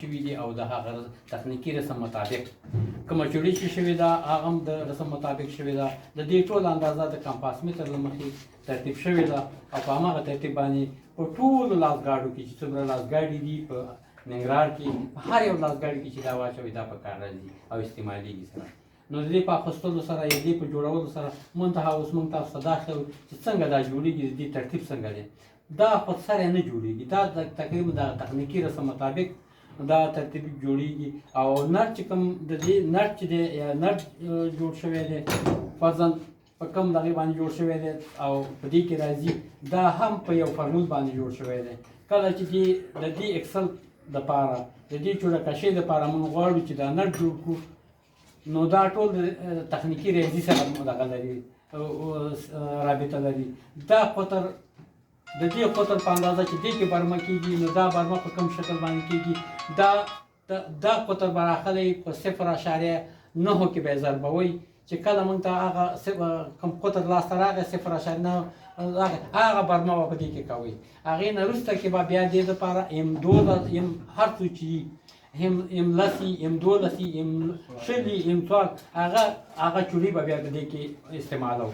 شوي دي او د هغه تخنیکي رسم مطابق کومه چوړي چې شوې ده هغه هم د رسم مطابق شوې ده د دې ټول اندازه د کمپاس متر له مخې ترتیب شوې ده او په هماغه ترتیب باندې په ټولو لاسګاډو کې چې څومره لاسګاډي دي په ننګرهار کې هر یو لاسګاډي کې چې دا واچوي دا په کار راځي او استعمالېږي سره نو د دې په اخیستلو سره یا دې په جوړولو سره منتها اوس موږ تاسو ته دا ښیو چې څنګه دا جوړېږي د دې ترتیب څنګه دی دا خود سره نه جوړېږي دا تقریبا د تخنیکي رسم مطابق دا ترتیب جوړیږي او نټ چې کوم د دې نټ چې دی یا نټ جوړ شوی دی فرضاً په کوم دغې باندې جوړ شوی دی او په دې کې راځي دا هم په یو فرمول باندې جوړ شوی دی کله چې د دې اکسل دپاره د دې چوړکشۍ دپاره موږ غواړو چې دا نټ جوړ کړو نو دا ټول د تخنیکي ریاضي سره دغه لري رابطه لري دا قطر د دې قطر په اندازه چې دې کې برمه کېږي نو دا برمه په کوم شکل باندې کېږي دا قطر به راغلی په 0.9 کې به یې ضربوئ چې کله موږ ته هغه کوم قطر لاسته راغی 0.9 هغه برمه به په دې کې کوئ هغې نه وروسته کې به بیا دې دپاره هر څه چې M10 M12 M20 M12 هغه چوړي به بیا په دې کې استعمالوو